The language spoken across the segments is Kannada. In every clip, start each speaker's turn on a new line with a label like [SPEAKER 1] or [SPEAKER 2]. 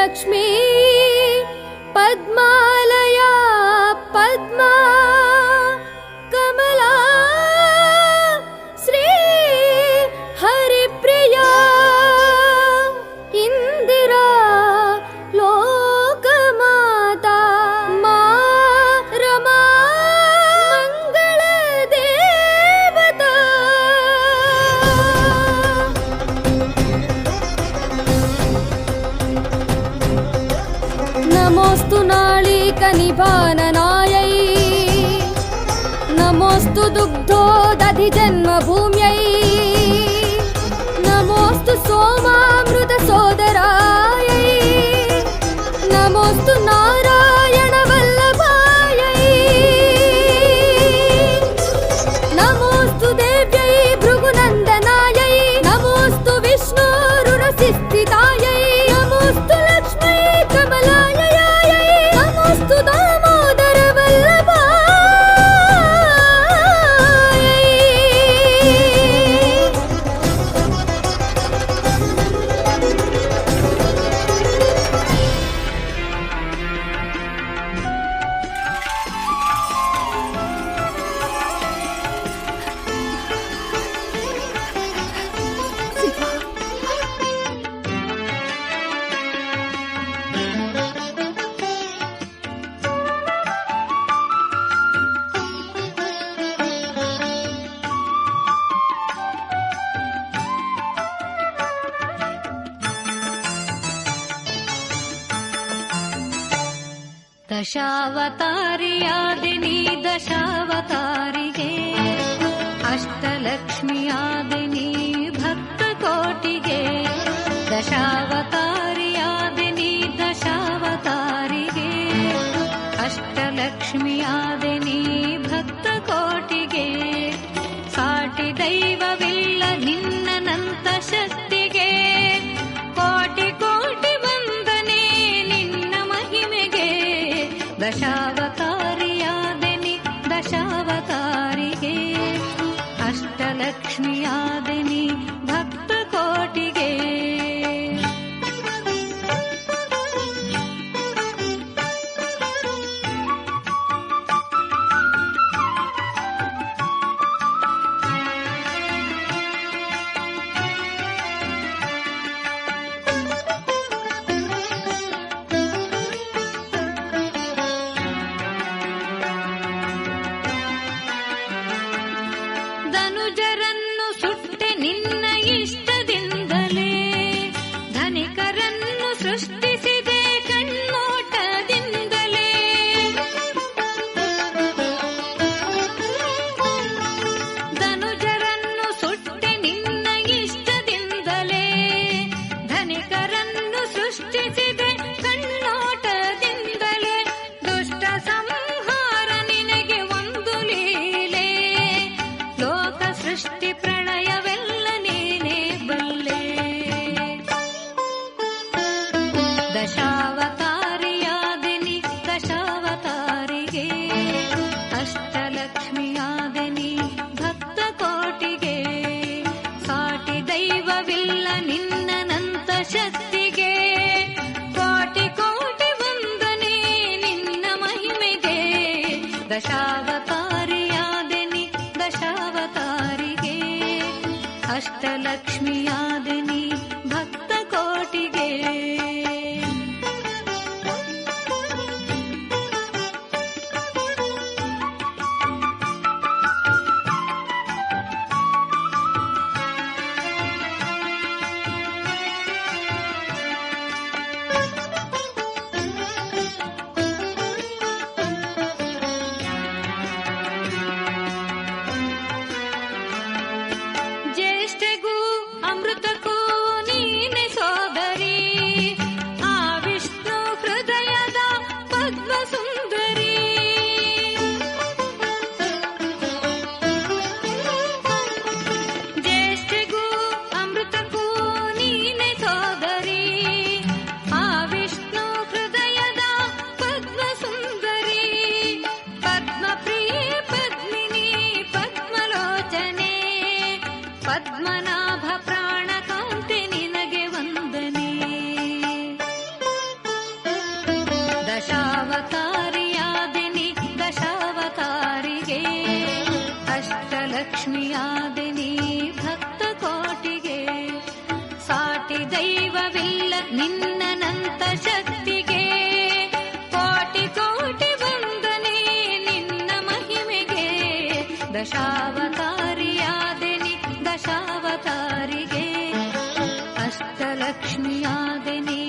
[SPEAKER 1] ಲಕ್ಷ್ಮೀ ಪದ್ಮಾಲಯ ಪದ್ಮಾ ಕಮಲಾ ಶ್ರೀ ಹರಿಪ್ರಿಯಾ ಇಂದಿರಾ ಲೋಕಮಾತಾ ಮಾ ರಮಾ ಮಂಗಳ ದೇವತಾ ನಮೋऽस्तु नाळिकनिभाननायै नमोऽस्तु दुग्धोदधिजन्मभूम्यै नमोऽस्तु सोमामृतसोदरायै नमोऽस्तु नारायणवल्लभायै नमोऽस्तु देव्यै भृगुनन्दनायै नमोऽस्तु विष्णोरुरसिस्थितायै नमोऽस्तु लक्ष्मै कमलायै नमोऽस्तु दामोदर वल्लभायै
[SPEAKER 2] ದಶಾವತಾರಿಯಾದಿನಿ ದಶಾವತಾರಿಗೆ ಅಷ್ಟಲಕ್ಷ್ಮಿಯಾದಿನಿ ಭಕ್ತ ಕೋಟಿಗೆ ದಶಾವತಾರಿಯಾದಿನಿ ದಶಾವತಾರಿಗೆ ಅಷ್ಟಲಕ್ಷ್ಮಿಯಾದಿನಿ ಭಕ್ತ ಕೋಟಿಗೆ ಸಾಟಿ ದೈವವಿಲ್ಲ ನಿನ್ನನಂತ ಶಕ್ತಿಗೆ ಕೋಟಿ ಕೋಟಿ ವಂದನೆ ನಿನ್ನ ಮಹಿಮೆಗೆ ದಶಾವತಾರಿಯಾದಿನಿ ದಶಾವತಾರಿಗೆ ಅಷ್ಟಲಕ್ಷ್ಮಿಯಾದಿನಿ ಭಕ್ತ ಕೋಟಿಗೆ ಧನುಜರನ್ನು ಸುಟ್ಟೆ ನಿನ್ನ ಇಷ್ಟದಿಂದಲೇ ಧನಿಕರನ್ನು ಸೃಷ್ಟಿಸಿದೆ ಕಣ್ಣೋಟದಿಂದಲೇ ಧನುಜರನ್ನು ಸುಟ್ಟೆ ನಿನ್ನ ಇಷ್ಟದಿಂದಲೇ ಧನಿಕರನ್ನು ಸೃಷ್ಟಿಸಿದೆ ಕಣ್ಣೋಟದಿಂದಲೇ ದುಷ್ಟ ಸಂಹಾರ ನಿನಗೆ ಒಂದು ಲೀಲೆ ಲೋಕ ಸೃಷ್ಟಿ ಪ್ರಳಯವೆಲ್ಲ ನೀನೇ ಬಲ್ಲೆ ದಶಾವತಾರಿಯಾದಿನಿ ದಶಾವತಾರಿಗೆ ಅಷ್ಟಲಕ್ಷ್ಮಿಯಾದಿನಿ ಭಕ್ತ ಕೋಟಿಗೆ ಸಾಟಿ ದೈವವಿಲ್ಲ ನಿನ್ನನಂತ ಶಕ್ತಿಗೆ ಕೋಟಿ ಕೋಟಿ ವಂದನೆ ನಿನ್ನ ಮಹಿಮೆಗೆ ದಶಾವತಾರಿಯಾದಿನಿ ದಶಾವತಾರಿಗೆ ಅಷ್ಟಲಕ್ಷ್ಮಿಯಾದಿನಿ ಭಕ್ತ ಕೋಟಿಗೆ ಜ್ಯೇಷ್ಠೆಗೂ ಅಮೃತಕ್ಕೂ ನೀನೆ ಸೋದರಿ ಆ ವಿಷ್ಣು ಹೃದಯದ ಪದ್ಮ ಸುಂದರಿ ಜ್ಯೇಷ್ಠೆಗೂ ಅಮೃತಕ್ಕೂ ನೀನೆ ಸೋದರಿ ಆ ವಿಷ್ಣು ಹೃದಯದ ಪದ್ಮ ಸುಂದರಿ ಪದ್ಮ ಪ್ರಿಯೆ ಪದ್ಮಿನಿ ಪದ್ಮಲೋಚನೆ ಪದ್ಮನಾಭ ಪ್ರಾಣಕಾಂತೆ ನಿನಗೆ ವಂದನೆ ದೈವವಿಲ್ಲ ನಿನ್ನನಂತ ಶಕ್ತಿಗೆ. ಕೋಟಿ ಕೋಟಿ ವಂದನೆ ನಿನ್ನ ಮಹಿಮೆಗೆ. ದಶಾವತಾರಿಯಾದೆನಿ ದಶಾವತಾರಿಗೆ. ಅಷ್ಟಲಕ್ಷ್ಮಿಯಾದೆನಿ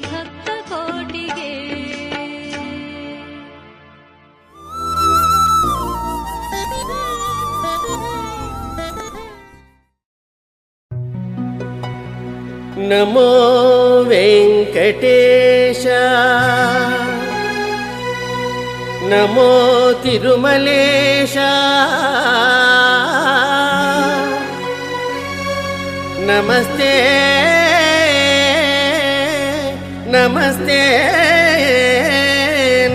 [SPEAKER 2] ಭಕ್ತ ಕೋಟಿಗೆ.
[SPEAKER 3] ನಮೋ ವೆಂಕಟೇಶ, ನಮೋ ತಿರುಮಲೇಶ, ನಮಸ್ತೆ ನಮಸ್ತೆ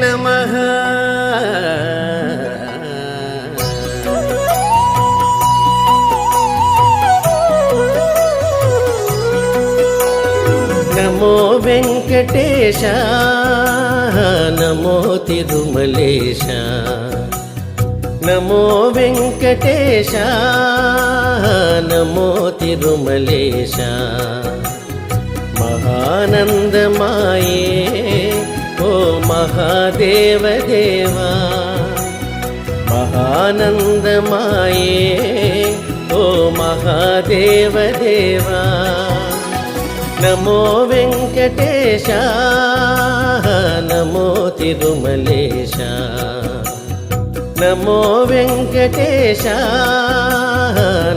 [SPEAKER 3] ನಮಃ. ನಮೋ ವೆಂಕಟೇಶ, ನಮೋ ತಿರುಮಲೇಶ, ನಮೋ ವೆಂಕಟೇಶ, ನಮೋ ತಿರುಮಲೇಶ. ಮಹಾನಂದಮಾಯೇ ಓ ಮಹಾದೇವ ದೇವ, ಮಹಾನಂದಮಾಯೇ ಓ ಮಹಾದೇವ ದೇವ. ನಮೋ ವೆಂಕಟೇಶ, ನಮೋ ತಿರುಮಲೇಶ, ನಮೋ ವೆಂಕಟೇಶ,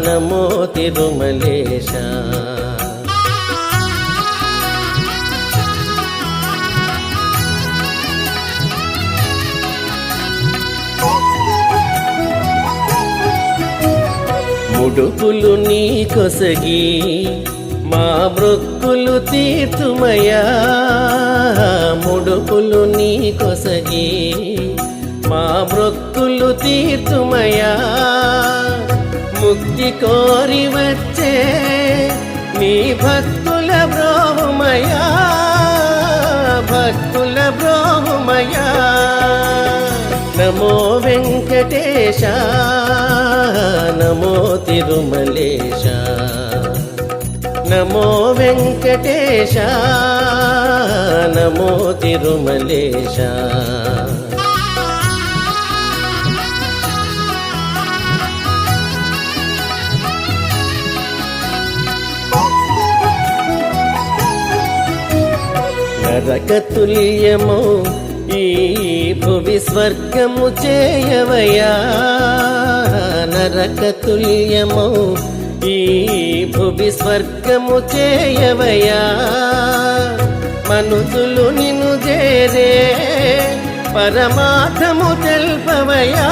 [SPEAKER 3] ನಮೋ ತಿರುಮಲೇಶ. ముడుపులు నీ కొసగి మా మృక్కులు తీర్చుమయా. ముడుపులు నీ కొసగి మా మృక్కులు తీర్చుమయా. ముక్తి కోరి వచ్చే నీ భక్తుల బ్రోహుమయా, భక్తుల బ్రోహుమయా. నమో వెంకటేశ, నమో తిరుమలేశ, నమో వెంకటేశ, నమో తిరుమలేశ. నరకతుల్యమో ఈ భువి స్వర్గము చేయవయా. నరకతుల్యమో ఈ భువి స్వర్గము చేయవయా. మనుషులు నిన్ను చేరే పరమార్థము తెల్పవయా,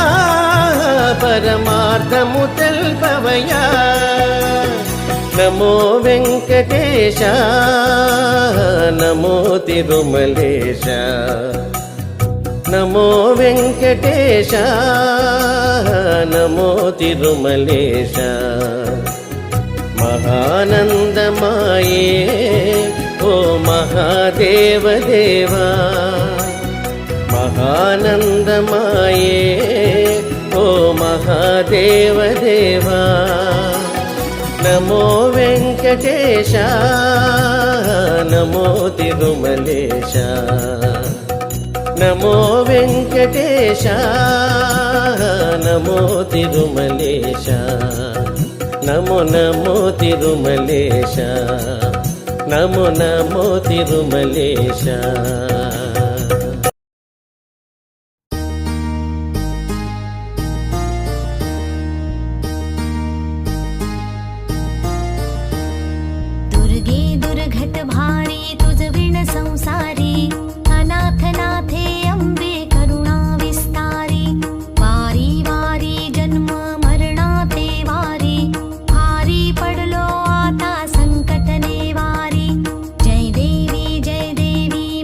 [SPEAKER 3] పరమార్థము తెల్పవయా. నమో వెంకటేశ, నమో తిరుమలేశ, నమో వెంకటేశ, నమో తిరుమలేశ. మహానందమాయే ఓ మహాదేవ దేవా, మహానందమాయే ఓ మహాదేవ దేవా. నమో వెంకటేశ, నమో తిరుమలేశ, నమో వెంకటేశ, నమో తిరుమలేశ, నమో నమో తిరుమలేశ, నమో నమో తిరుమలేశ.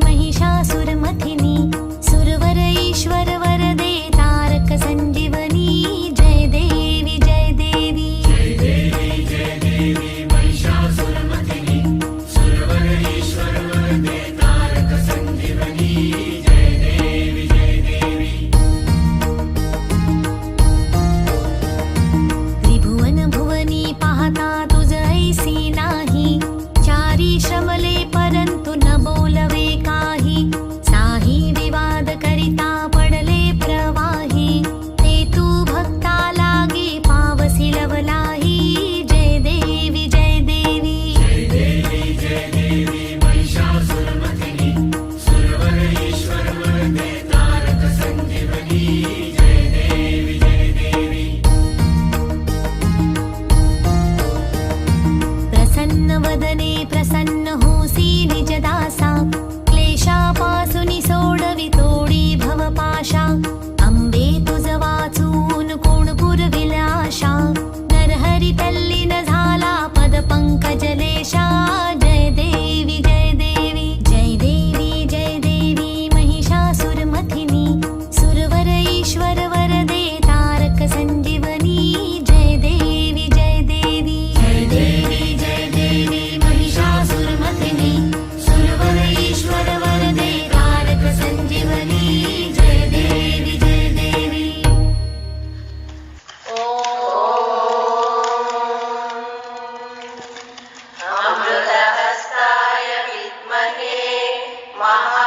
[SPEAKER 1] महिषा
[SPEAKER 4] ಮಹಾ